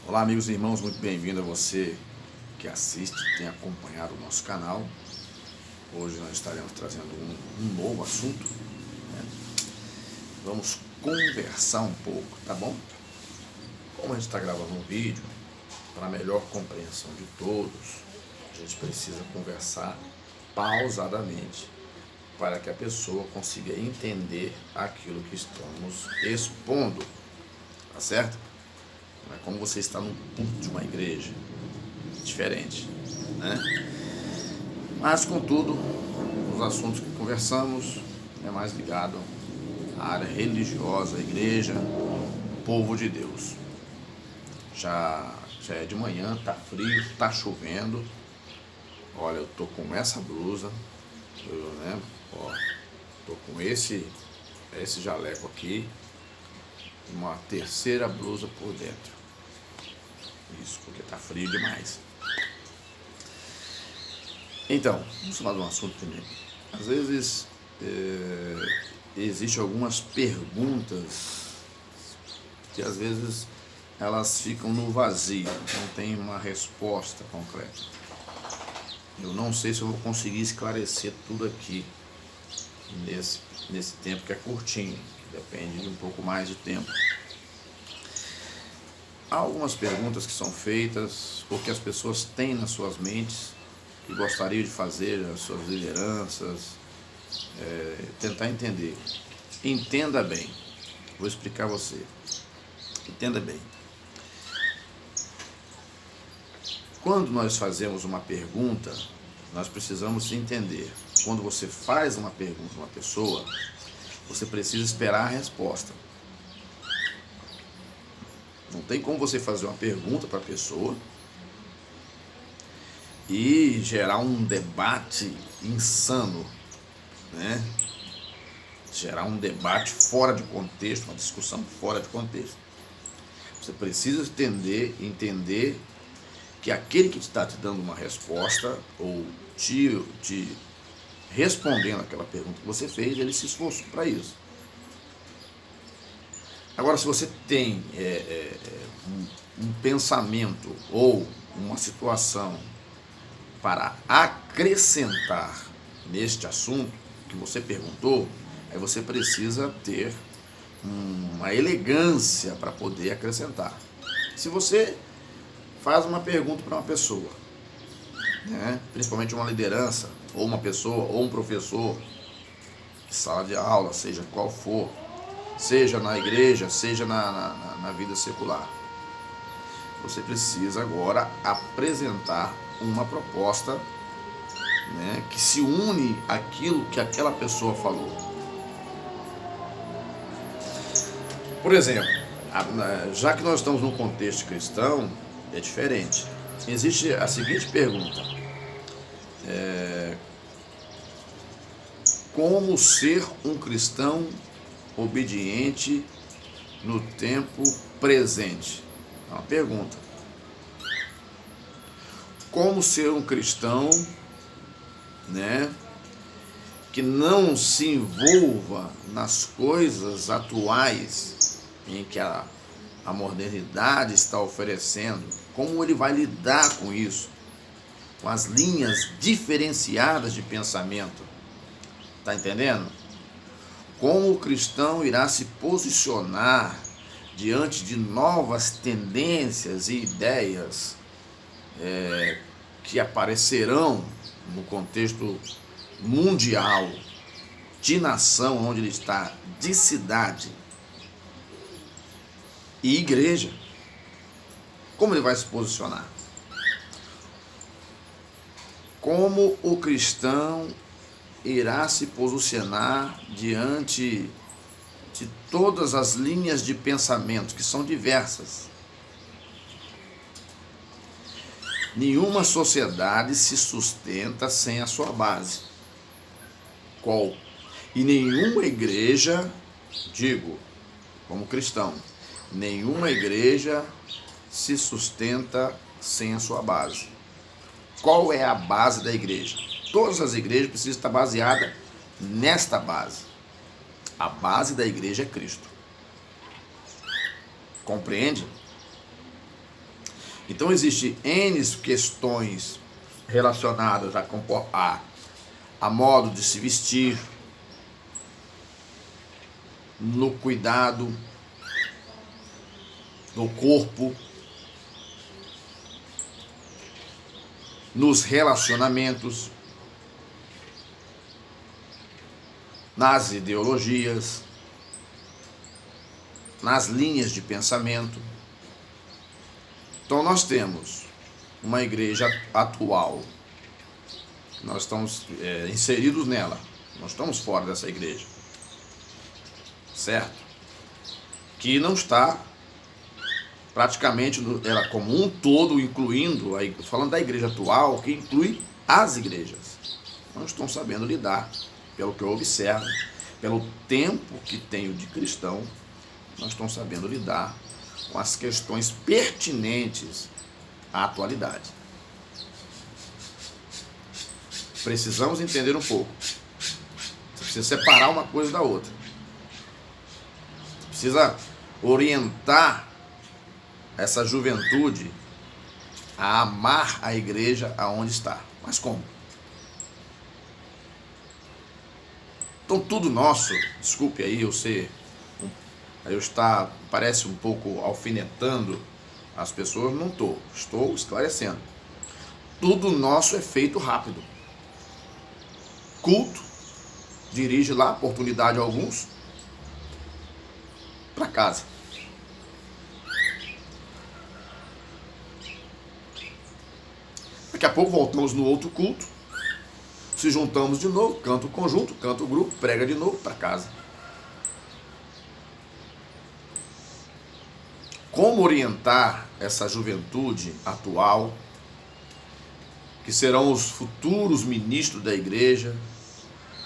Olá, amigos e irmãos, muito bem-vindo a você que assiste e tem acompanhado o nosso canal. Hoje nós estaremos trazendo um novo assunto, né? Vamos conversar um pouco, tá bom? Como a gente está gravando um vídeo, para melhor compreensão de todos, a gente precisa conversar pausadamente para que a pessoa consiga entender aquilo que estamos expondo, tá certo? Não é como você está no púlpito de uma igreja, diferente, né? Mas, contudo, os assuntos que conversamos é mais ligado à área religiosa, à igreja, povo de Deus. Já é de manhã, tá frio, tá chovendo. Olha, eu tô com essa blusa, né? Ó, tô com esse jaleco aqui, uma terceira blusa por dentro. Isso, porque tá frio demais. Então, vamos falar de um assunto também. Às vezes existem algumas perguntas que às vezes elas ficam no vazio, não tem uma resposta concreta. Eu não sei se eu vou conseguir esclarecer tudo aqui nesse tempo que é curtinho, depende de um pouco mais de tempo. Há algumas perguntas que são feitas porque as pessoas têm nas suas mentes que gostariam de fazer as suas lideranças, tentar entender. Entenda bem, vou explicar a você. Entenda bem. Quando nós fazemos uma pergunta, nós precisamos entender. Quando você faz uma pergunta a uma pessoa, você precisa esperar a resposta. Não tem como você fazer uma pergunta para a pessoa e gerar um debate insano, né? Gerar um debate fora de contexto, uma discussão fora de contexto. Você precisa entender que aquele que está te dando uma resposta ou te respondendo aquela pergunta que você fez, ele se esforçou para isso. Agora, se você tem um pensamento ou uma situação para acrescentar neste assunto que você perguntou, aí você precisa ter uma elegância para poder acrescentar. Se você faz uma pergunta para uma pessoa, né, principalmente uma liderança, ou uma pessoa, ou um professor, sala de aula, seja qual for, seja na igreja, seja na vida secular, você precisa agora apresentar uma proposta, né, que se une àquilo que aquela pessoa falou. Por exemplo, já que nós estamos num contexto cristão, é diferente. Existe a seguinte pergunta: como ser um cristão obediente no tempo presente? É uma pergunta. Como ser um cristão, né, que não se envolva nas coisas atuais em que a modernidade está oferecendo? Como ele vai lidar com isso? Com as linhas diferenciadas de pensamento? Está entendendo? Como o cristão irá se posicionar diante de novas tendências e ideias que aparecerão no contexto mundial, de nação onde ele está, de cidade e igreja? Como ele vai se posicionar? Como o cristão irá se posicionar diante de todas as linhas de pensamento, que são diversas? Nenhuma sociedade se sustenta sem a sua base. Qual? E nenhuma igreja, digo, como cristão, nenhuma igreja se sustenta sem a sua base. Qual é a base da igreja? Todas as igrejas precisam estar baseadas nesta base. A base da igreja é Cristo. Compreende? Então existem N questões relacionadas a modo de se vestir, no cuidado do corpo, nos relacionamentos, nas ideologias, nas linhas de pensamento. Então nós temos uma igreja atual, nós estamos inseridos nela, nós estamos fora dessa igreja, certo? Que não está praticamente ela como um todo, incluindo, falando da igreja atual, que inclui as igrejas. Não estão sabendo lidar, pelo que eu observo, pelo tempo que tenho de cristão, não estão sabendo lidar com as questões pertinentes à atualidade. Precisamos entender um pouco. Você precisa separar uma coisa da outra. Você precisa orientar essa juventude a amar a igreja aonde está. Mas como? Então tudo nosso, desculpe aí parece um pouco alfinetando as pessoas, não estou esclarecendo. Tudo nosso é feito rápido. Culto, dirige lá, oportunidade a alguns, para casa. Daqui a pouco voltamos no outro culto, se juntamos de novo, canta o conjunto, canta o grupo, prega de novo, para casa. Como orientar essa juventude atual, que serão os futuros ministros da igreja,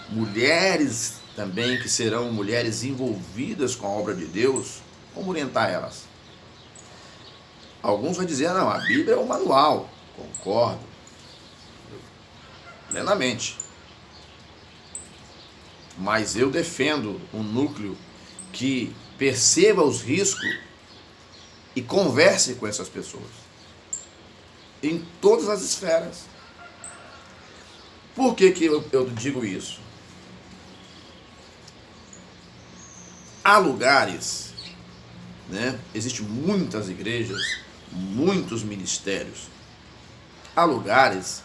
mulheres também, que serão mulheres envolvidas com a obra de Deus, como orientar elas? Alguns vão dizer, não, a Bíblia é o manual. Concordo plenamente. Mas eu defendo um núcleo que perceba os riscos e converse com essas pessoas. Em todas as esferas. Por que eu digo isso? Há lugares, existem muitas igrejas, muitos ministérios. Há lugares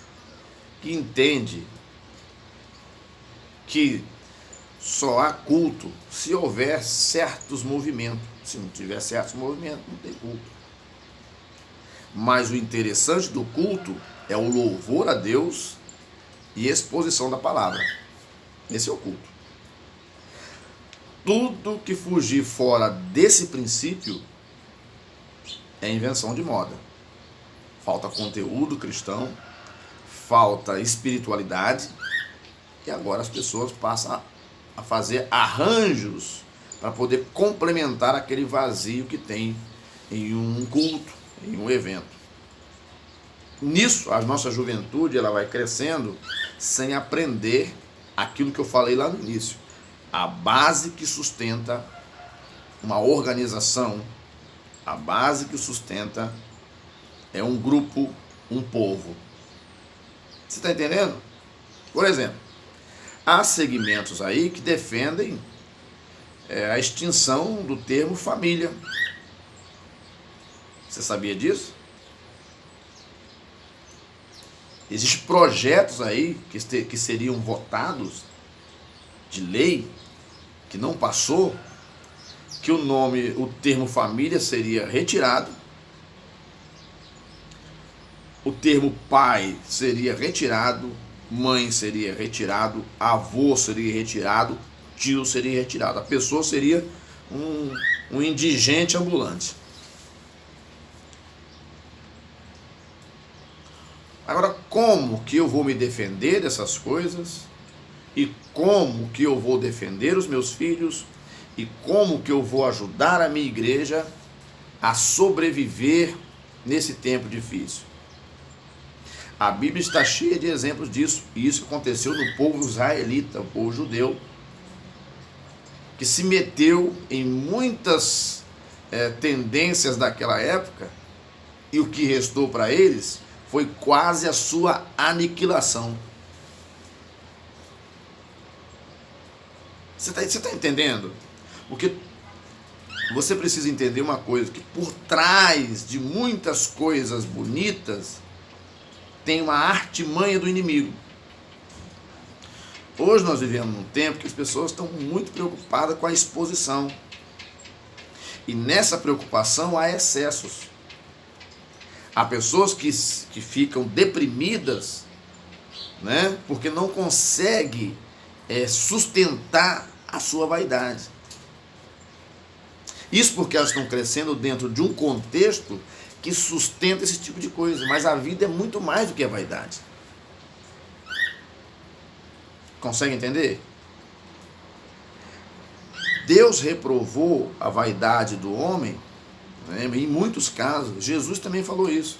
que entendem que só há culto se houver certos movimentos. Se não tiver certos movimentos, não tem culto. Mas o interessante do culto é o louvor a Deus e exposição da palavra. Esse é o culto. Tudo que fugir fora desse princípio é invenção de moda. Falta conteúdo cristão, falta espiritualidade, e agora as pessoas passam a fazer arranjos para poder complementar aquele vazio que tem em um culto, em um evento. Nisso, a nossa juventude ela vai crescendo sem aprender aquilo que eu falei lá no início. A base que sustenta uma organização, a base que sustenta é um grupo, um povo. Você está entendendo? Por exemplo, há segmentos aí que defendem a extinção do termo família. Você sabia disso? Existem projetos aí que seriam votados de lei, que não passou, que o termo família seria retirado, o termo pai seria retirado, mãe seria retirado, avô seria retirado, tio seria retirado. A pessoa seria um indigente ambulante. Agora, como que eu vou me defender dessas coisas? E como que eu vou defender os meus filhos? E como que eu vou ajudar a minha igreja a sobreviver nesse tempo difícil? A Bíblia está cheia de exemplos disso. E isso aconteceu no povo israelita, o povo judeu, que se meteu em muitas tendências daquela época e o que restou para eles foi quase a sua aniquilação. Você tá entendendo? Porque você precisa entender uma coisa, que por trás de muitas coisas bonitas tem uma artimanha do inimigo. Hoje nós vivemos num tempo que as pessoas estão muito preocupadas com a exposição. E nessa preocupação há excessos. Há pessoas que ficam deprimidas, né, porque não conseguem sustentar a sua vaidade. Isso porque elas estão crescendo dentro de um contexto que sustenta esse tipo de coisa. Mas a vida é muito mais do que a vaidade. Consegue entender? Deus reprovou a vaidade do homem, né? Em muitos casos. Jesus também falou isso.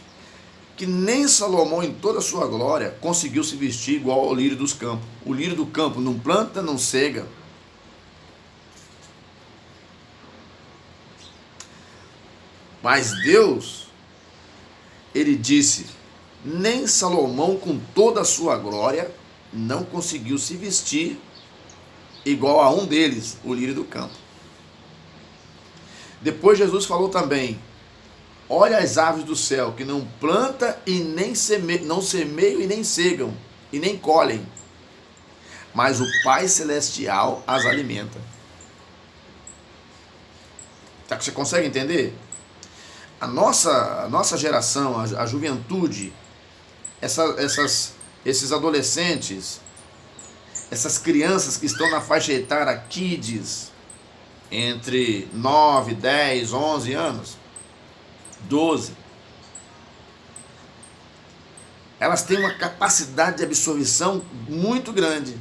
Que nem Salomão, em toda a sua glória, conseguiu se vestir igual ao lírio dos campos. O lírio do campo não planta, não cega. Mas Deus, ele disse, nem Salomão, com toda a sua glória, não conseguiu se vestir igual a um deles, o lírio do campo. Depois Jesus falou também, olha as aves do céu, que não planta e nem não semeiam e nem cegam, e nem colhem, mas o Pai Celestial as alimenta. Você consegue entender? A nossa geração, a juventude, esses adolescentes, essas crianças que estão na faixa etária kids, entre 9, 10, 11 anos, 12, elas têm uma capacidade de absorção muito grande.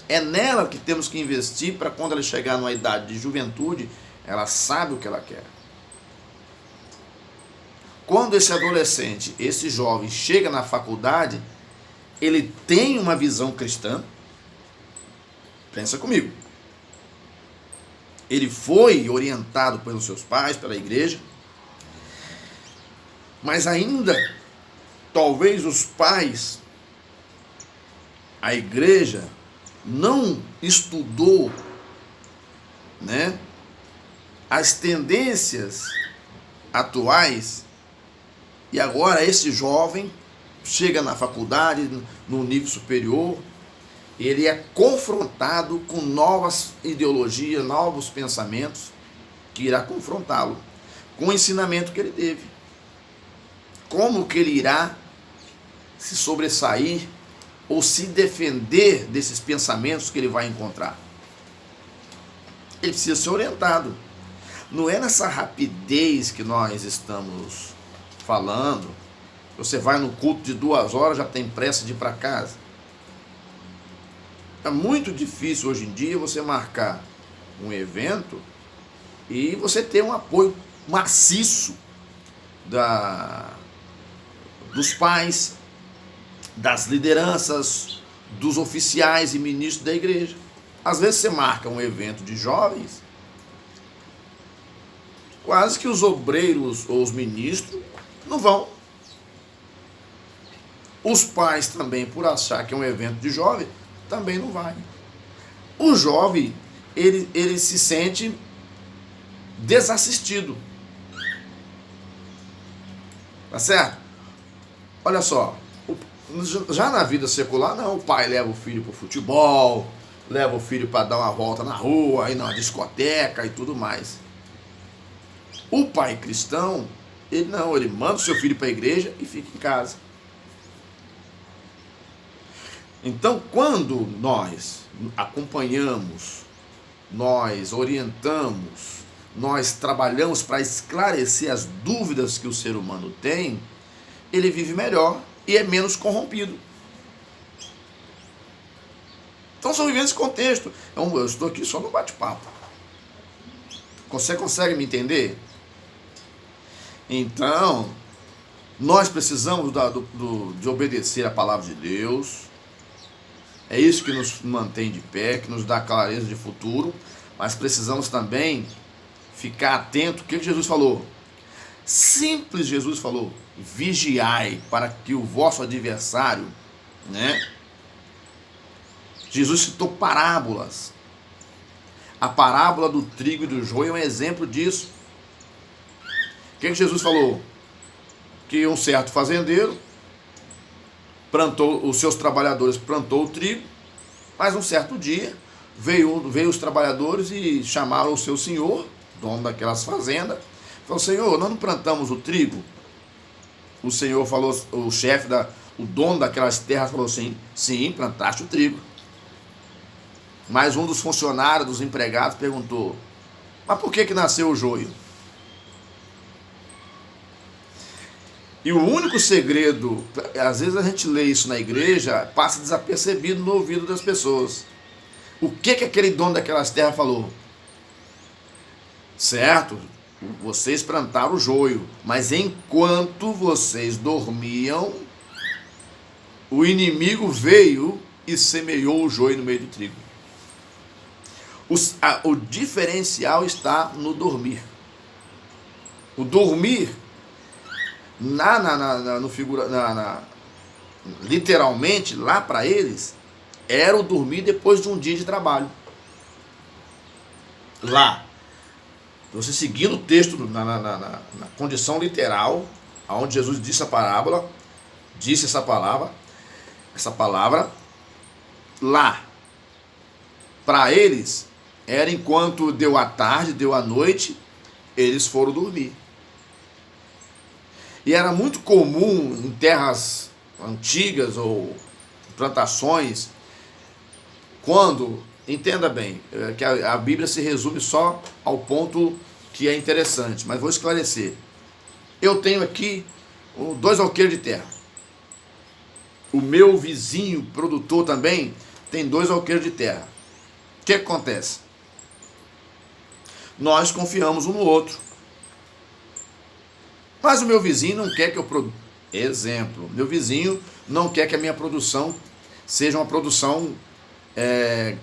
É nela que temos que investir para quando ela chegar numa idade de juventude, ela sabe o que ela quer. Quando esse adolescente, esse jovem chega na faculdade, ele tem uma visão cristã. Pensa comigo. Ele foi orientado pelos seus pais, pela igreja, mas ainda, talvez os pais, a igreja, não estudou, né, as tendências atuais. E agora esse jovem chega na faculdade, no nível superior, ele é confrontado com novas ideologias, novos pensamentos, que irá confrontá-lo com o ensinamento que ele teve. Como que ele irá se sobressair ou se defender desses pensamentos que ele vai encontrar? Ele precisa ser orientado. Não é nessa rapidez que nós estamos falando. Você vai no culto de 2 horas, já tem pressa de ir para casa. É muito difícil hoje em dia você marcar um evento e você ter um apoio maciço dos pais, das lideranças, dos oficiais e ministros da igreja. Às vezes você marca um evento de jovens, quase que os obreiros ou os ministros não vão. Os pais também, por achar que é um evento de jovem, também não vai. O jovem, ele se sente desassistido. Tá certo? Olha só, já na vida secular, não, o pai leva o filho para o futebol, leva o filho para dar uma volta na rua, ir na discoteca e tudo mais. O pai cristão, ele não, ele manda o seu filho para a igreja e fica em casa. Então, quando nós acompanhamos, nós orientamos, nós trabalhamos para esclarecer as dúvidas que o ser humano tem, ele vive melhor e é menos corrompido. Então, estamos vivendo esse contexto. Eu estou aqui só no bate-papo. Você consegue me entender? Então, nós precisamos de obedecer a palavra de Deus. É isso que nos mantém de pé, que nos dá clareza de futuro. Mas precisamos também ficar atento. O que Jesus falou? Simples, Jesus falou, vigiai para que o vosso adversário, né? Jesus citou parábolas. A parábola do trigo e do joio é um exemplo disso. O que Jesus falou? Que um certo fazendeiro plantou, os seus trabalhadores plantou o trigo, mas um certo dia veio os trabalhadores e chamaram o seu senhor, dono daquelas fazendas, falou: Senhor, nós não plantamos o trigo? O senhor falou, o chefe, o dono daquelas terras falou assim: sim, plantaste o trigo. Mas um dos funcionários, dos empregados, perguntou: mas por que nasceu o joio? E o único segredo, às vezes a gente lê isso na igreja, passa desapercebido no ouvido das pessoas. O que aquele dono daquelas terras falou? Certo, vocês plantaram o joio, mas enquanto vocês dormiam, o inimigo veio e semeou o joio no meio do trigo. O diferencial está no dormir. O dormir, literalmente, lá para eles, era o dormir depois de um dia de trabalho. Lá, você seguindo o texto na condição literal, onde Jesus disse essa palavra, lá, para eles, era enquanto deu a tarde, deu a noite, eles foram dormir. E era muito comum em terras antigas ou plantações, quando, entenda bem, que a Bíblia se resume só ao ponto que é interessante, mas vou esclarecer. Eu tenho aqui 2 alqueires de terra. O meu vizinho, produtor também, tem 2 alqueires de terra. O que acontece? Nós confiamos um no outro. Mas o meu vizinho não quer que eu produza. Exemplo, meu vizinho não quer que a minha produção seja uma produção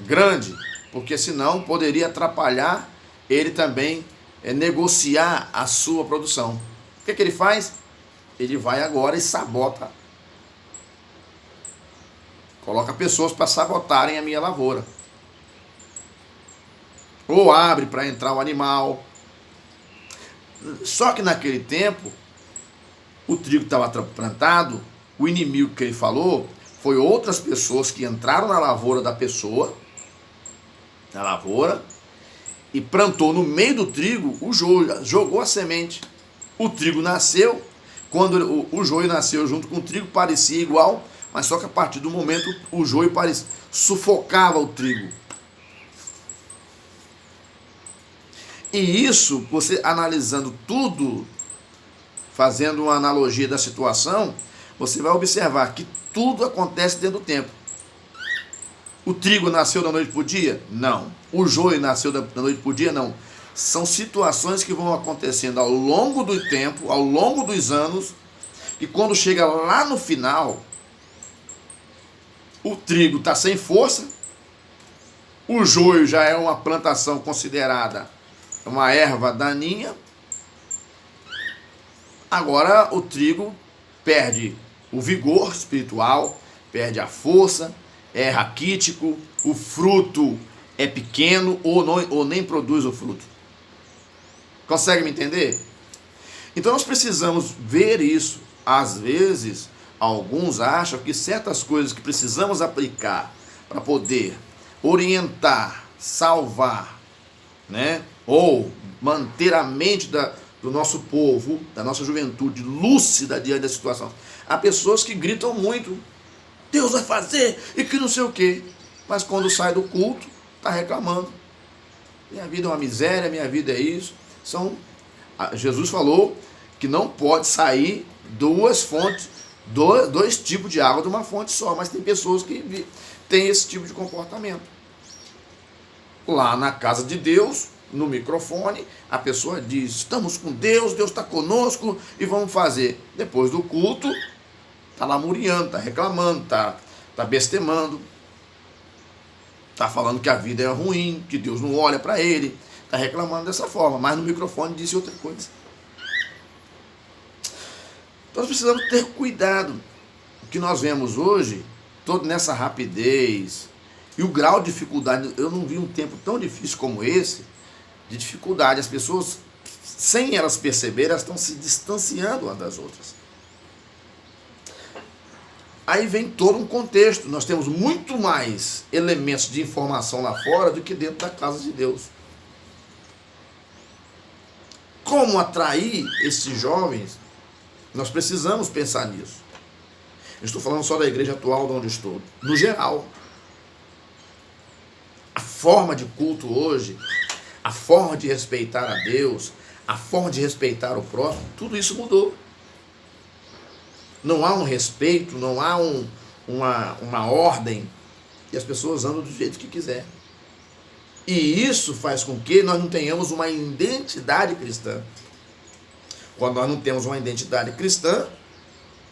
grande, porque senão poderia atrapalhar ele também negociar a sua produção. O que ele faz? Ele vai agora e sabota. Coloca pessoas para sabotarem a minha lavoura. Ou abre para entrar o animal. Só que naquele tempo, o trigo estava plantado, o inimigo que ele falou foi outras pessoas que entraram na lavoura da pessoa, e plantou no meio do trigo o joio, jogou a semente. O trigo nasceu, quando o joio nasceu junto com o trigo, parecia igual, mas só que a partir do momento o joio sufocava o trigo. E isso, você analisando tudo, fazendo uma analogia da situação, você vai observar que tudo acontece dentro do tempo. O trigo nasceu da noite para o dia? Não. O joio nasceu da noite para o dia? Não. São situações que vão acontecendo ao longo do tempo, ao longo dos anos, e quando chega lá no final, o trigo está sem força, o joio já é uma plantação considerada uma erva daninha. Agora o trigo perde o vigor espiritual, perde a força, é raquítico, o fruto é pequeno ou nem produz o fruto. Consegue me entender? Então nós precisamos ver isso. Às vezes, alguns acham que certas coisas que precisamos aplicar para poder orientar, salvar, né? Ou manter a mente do nosso povo, da nossa juventude lúcida diante da situação. Há pessoas que gritam muito: Deus vai fazer e que não sei o quê. Mas quando sai do culto, está reclamando. Minha vida é uma miséria, minha vida é isso. Jesus falou que não pode sair 2 fontes, 2 tipos de água de uma fonte só. Mas tem pessoas que têm esse tipo de comportamento. Lá na casa de Deus, no microfone, a pessoa diz: estamos com Deus, Deus está conosco e vamos fazer. Depois do culto, está lamuriando, está reclamando, está bestemando, está falando que a vida é ruim, que Deus não olha para ele, está reclamando dessa forma, mas no microfone disse outra coisa. Então nós precisamos ter cuidado. O que nós vemos hoje, todo nessa rapidez, e o grau de dificuldade, eu não vi um tempo tão difícil como esse, de dificuldade. As pessoas, sem elas perceberem, elas estão se distanciando umas das outras. Aí vem todo um contexto. Nós temos muito mais elementos de informação lá fora do que dentro da casa de Deus. Como atrair esses jovens? Nós precisamos pensar nisso. Eu estou falando só da igreja atual de onde estou. No geral. A forma de culto hoje, a forma de respeitar a Deus, a forma de respeitar o próximo, tudo isso mudou. Não há um respeito, não há uma ordem, e as pessoas andam do jeito que quiser. E isso faz com que nós não tenhamos uma identidade cristã. Quando nós não temos uma identidade cristã,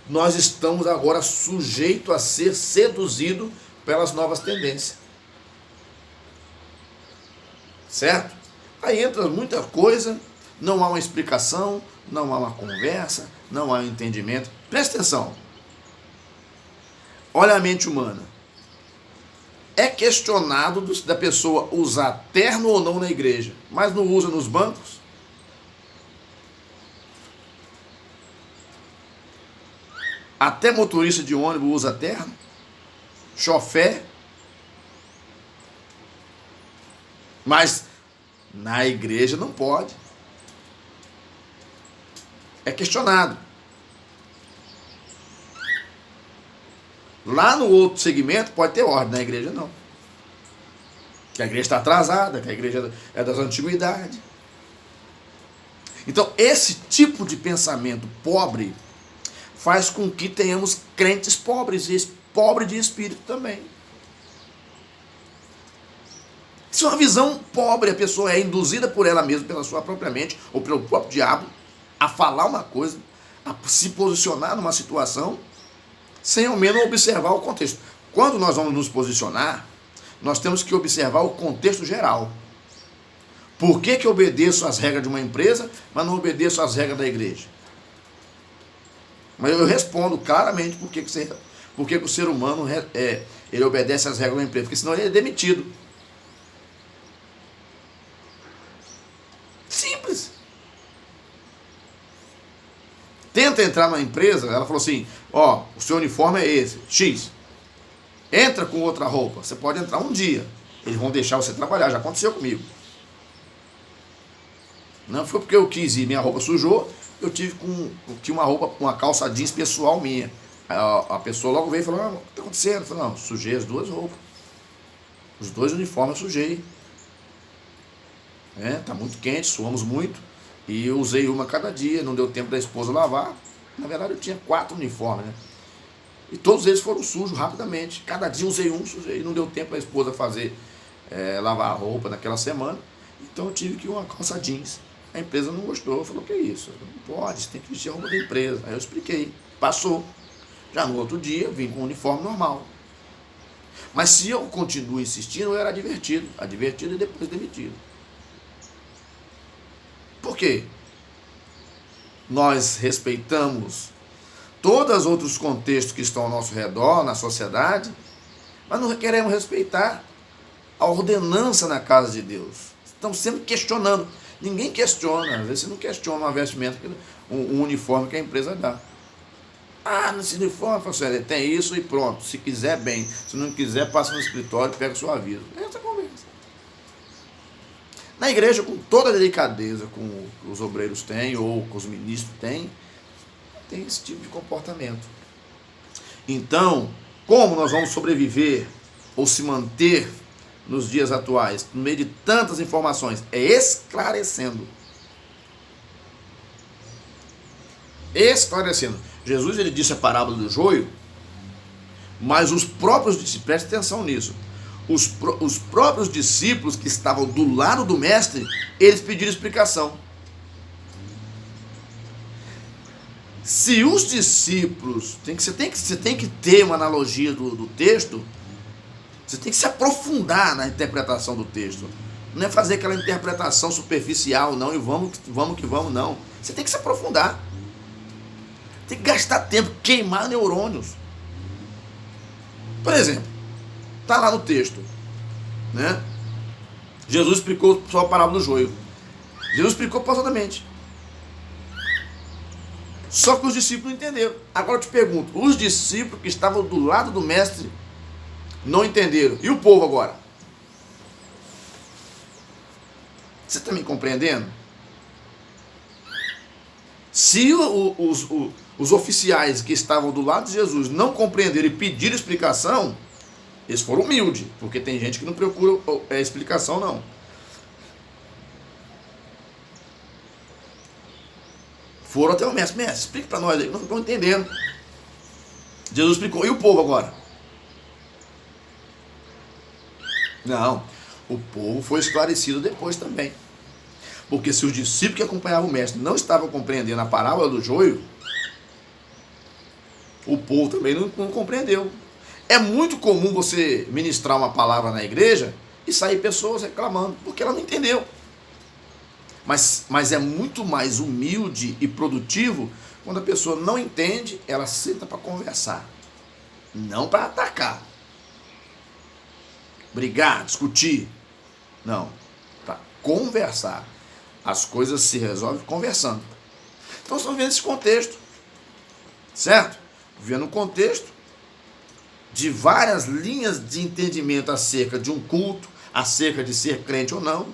nós estamos agora sujeitos a ser seduzidos pelas novas tendências. Certo? Aí entra muita coisa, não há uma explicação, não há uma conversa, não há um entendimento. Presta atenção. Olha a mente humana. É questionado da pessoa usar terno ou não na igreja, mas não usa nos bancos? Até motorista de ônibus usa terno? Chofé? Mas na igreja não pode. É questionado. Lá no outro segmento pode ter ordem, na igreja não. Que a igreja está atrasada, que a igreja é das antiguidades. Então, esse tipo de pensamento pobre faz com que tenhamos crentes pobres, e pobres de espírito também. Isso é uma visão pobre, a pessoa é induzida por ela mesma, pela sua própria mente, ou pelo próprio diabo, a falar uma coisa, a se posicionar numa situação, sem ao menos observar o contexto. Quando nós vamos nos posicionar, nós temos que observar o contexto geral. Por que eu obedeço às regras de uma empresa, mas não obedeço às regras da igreja? Mas eu respondo claramente por que o ser humano ele obedece às regras da empresa, porque senão ele é demitido. Simples. Tenta entrar numa empresa, ela falou assim, ó, o seu uniforme é esse, X. Entra com outra roupa, você pode entrar um dia. Eles vão deixar você trabalhar, já aconteceu comigo. Não foi porque eu quis ir, minha roupa sujou, eu tive uma roupa, uma calça jeans pessoal minha. A pessoa logo veio e falou, o que está acontecendo? Eu falei, não, sujei as duas roupas. Os dois uniformes eu sujei. Tá muito quente, suamos muito. E eu usei uma cada dia, não deu tempo da esposa lavar. Na verdade eu tinha 4 uniformes, né? E todos eles foram sujos rapidamente. Cada dia usei um, sujei. Não deu tempo da esposa lavar a roupa naquela semana. Então eu tive que ir uma calça jeans. A empresa não gostou, falou, que é isso? Não pode, você tem que vestir a roupa da empresa. Aí eu expliquei, passou. Já no outro dia, vim com o uniforme normal. Mas se eu continuo insistindo, eu era advertido e depois demitido. Por quê? Nós respeitamos todos os outros contextos que estão ao nosso redor, na sociedade, mas não queremos respeitar a ordenança na casa de Deus. Estamos sempre questionando. Ninguém questiona, às vezes você não questiona uma vestimenta, um uniforme que a empresa dá. Nesse uniforme, ele tem isso e pronto. Se quiser, bem. Se não quiser, passa no escritório e pega o seu aviso. É essa a conversa. Na igreja, com toda a delicadeza com os obreiros têm, ou com os ministros têm, tem esse tipo de comportamento. Então, como nós vamos sobreviver ou se manter nos dias atuais, no meio de tantas informações? É esclarecendo. Esclarecendo. Jesus, ele disse a parábola do joio, mas os próprios discípulos, preste atenção nisso, os próprios discípulos que estavam do lado do mestre, eles pediram explicação. Se os discípulos, você tem que ter uma analogia do texto, você tem que se aprofundar na interpretação do texto. Não é fazer aquela interpretação superficial, não, e vamos que vamos, não. Você tem que se aprofundar. Tem que gastar tempo, queimar neurônios. Por exemplo, está lá no texto, né? Jesus explicou só a parábola do joio. Jesus explicou pausadamente. Só que os discípulos não entenderam. Agora eu te pergunto, os discípulos que estavam do lado do mestre não entenderam. E o povo agora? Você está me compreendendo? Se os oficiais que estavam do lado de Jesus não compreenderam e pediram explicação, eles foram humildes, porque tem gente que não procura explicação, não. Foram até o mestre, explica para nós aí, não estão entendendo. Jesus explicou, e o povo agora? Não, o povo foi esclarecido depois também. Porque se os discípulos que acompanhavam o mestre não estavam compreendendo a parábola do joio, o povo também não compreendeu. É muito comum você ministrar uma palavra na igreja e sair pessoas reclamando, porque ela não entendeu. Mas é muito mais humilde e produtivo quando a pessoa não entende, ela senta para conversar, não para atacar, brigar, discutir. Não, para conversar. As coisas se resolvem conversando. Então estamos vendo esse contexto, certo? Vendo um contexto de várias linhas de entendimento acerca de um culto, acerca de ser crente ou não.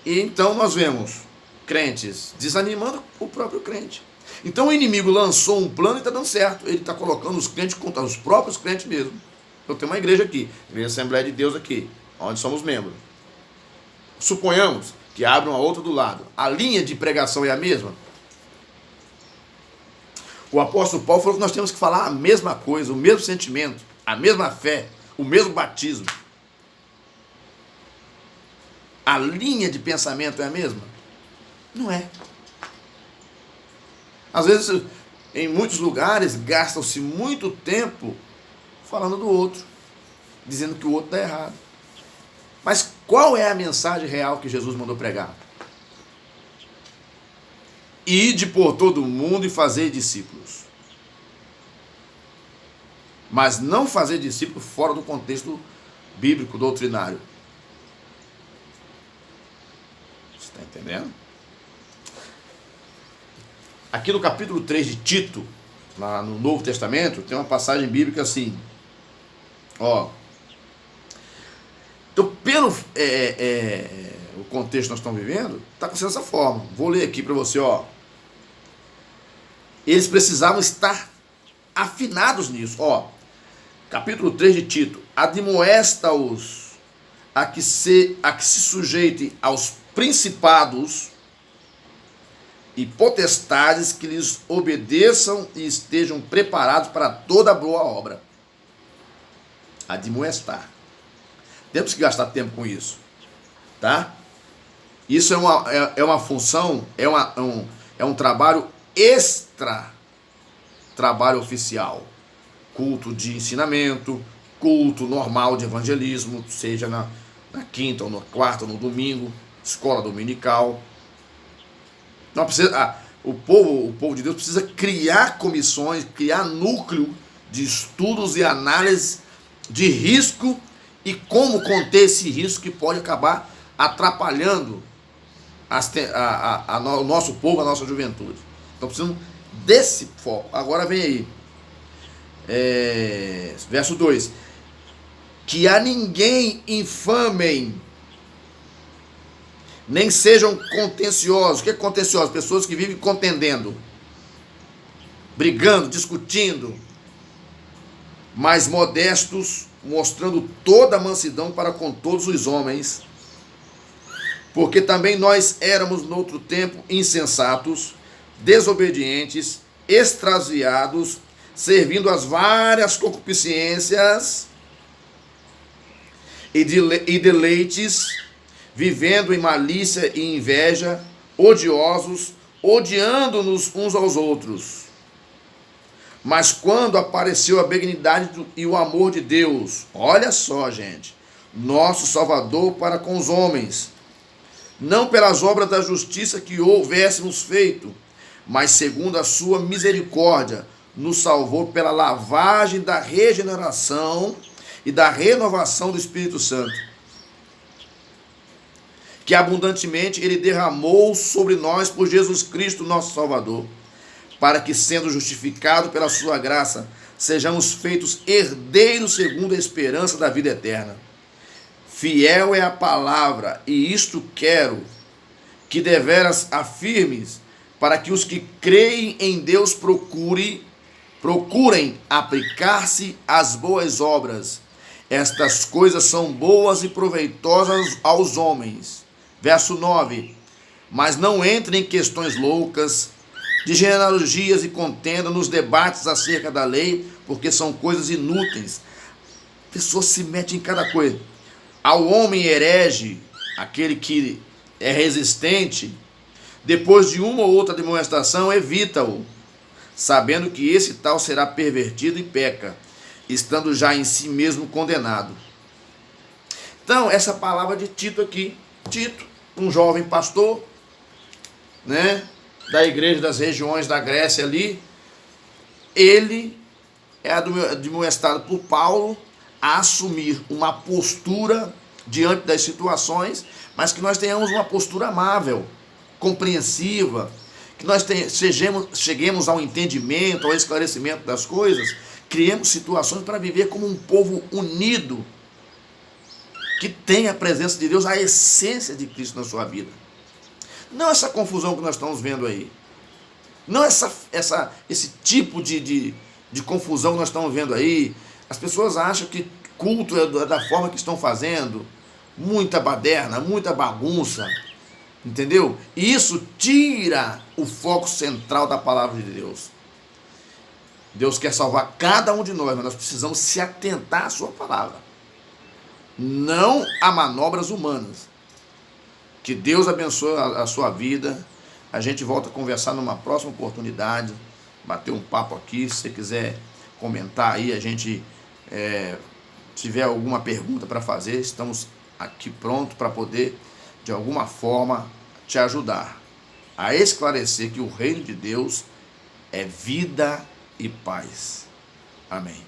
E então nós vemos crentes desanimando o próprio crente. Então o inimigo lançou um plano e está dando certo. Ele está colocando os crentes contra os próprios crentes mesmo. Eu tenho uma igreja aqui, Igreja Assembleia de Deus aqui, onde somos membros. Suponhamos que abra uma outra do lado. A linha de pregação é a mesma. O apóstolo Paulo falou que nós temos que falar a mesma coisa, o mesmo sentimento, a mesma fé, o mesmo batismo. A linha de pensamento é a mesma? Não é. Às vezes, em muitos lugares, gastam-se muito tempo falando do outro, dizendo que o outro está errado. Mas qual é a mensagem real que Jesus mandou pregar? Ide por todo o mundo e fazer discípulos. Mas não fazer discípulos fora do contexto bíblico, doutrinário. Você está entendendo? Aqui no capítulo 3 de Tito, lá no Novo Testamento, tem uma passagem bíblica assim. Ó. Então, pelo o contexto que nós estamos vivendo, está acontecendo dessa forma. Vou ler aqui para você, ó. Eles precisavam estar afinados nisso, ó. Capítulo 3 de Tito. Admoesta-os a que se sujeitem aos principados e potestades, que lhes obedeçam e estejam preparados para toda boa obra. Admoestar. Temos que gastar tempo com isso, tá? Isso é uma função, é um trabalho extra, trabalho oficial. Culto de ensinamento, culto normal de evangelismo, seja na quinta, ou na quarta, ou no domingo, escola dominical. Não precisa, o povo de Deus precisa criar comissões, criar núcleo de estudos e análise de risco e como conter esse risco que pode acabar atrapalhando o nosso povo, a nossa juventude. Então precisamos desse foco. Agora vem aí. Verso 2. Que a ninguém infamem, nem sejam contenciosos. O que é contencioso? Pessoas que vivem contendendo, brigando, discutindo, mas modestos, mostrando toda a mansidão para com todos os homens. Porque também nós éramos no outro tempo insensatos, desobedientes, extraviados, servindo às várias concupiscências e deleites, vivendo em malícia e inveja, odiosos, odiando-nos uns aos outros. Mas quando apareceu a benignidade e o amor de Deus, olha só, gente, nosso Salvador para com os homens, não pelas obras da justiça que houvéssemos feito, mas segundo a sua misericórdia, nos salvou pela lavagem da regeneração e da renovação do Espírito Santo, que abundantemente ele derramou sobre nós por Jesus Cristo, nosso Salvador, para que, sendo justificado pela sua graça, sejamos feitos herdeiros segundo a esperança da vida eterna. Fiel é a palavra, e isto quero, que deveras afirmes, para que os que creem em Deus procurem aplicar-se às boas obras. Estas coisas são boas e proveitosas aos homens. Verso 9. Mas não entrem em questões loucas, de genealogias e contenda, nos debates acerca da lei, porque são coisas inúteis. A pessoa se mete em cada coisa. Ao homem herege, aquele que é resistente, depois de uma ou outra demonstração, evita-o, sabendo que esse tal será pervertido e peca, estando já em si mesmo condenado. Então, essa palavra de Tito aqui, Tito, um jovem pastor, né, da igreja das regiões da Grécia ali, ele é admoestado por Paulo a assumir uma postura diante das situações, mas que nós tenhamos uma postura amável, compreensiva, que nós cheguemos ao entendimento, ao esclarecimento das coisas, criemos situações para viver como um povo unido, que tem a presença de Deus, a essência de Cristo na sua vida. Não essa confusão que nós estamos vendo aí. Não esse tipo de confusão que nós estamos vendo aí. As pessoas acham que culto é da forma que estão fazendo. Muita baderna, muita bagunça. Entendeu? E isso tira o foco central da palavra de Deus. Deus quer salvar cada um de nós, mas nós precisamos se atentar à sua palavra. Não a manobras humanas. Que Deus abençoe a sua vida. A gente volta a conversar numa próxima oportunidade, bater um papo aqui. Se você quiser comentar aí, a gente tiver alguma pergunta para fazer, estamos aqui prontos para poder, de alguma forma, te ajudar a esclarecer que o reino de Deus é vida e paz. Amém.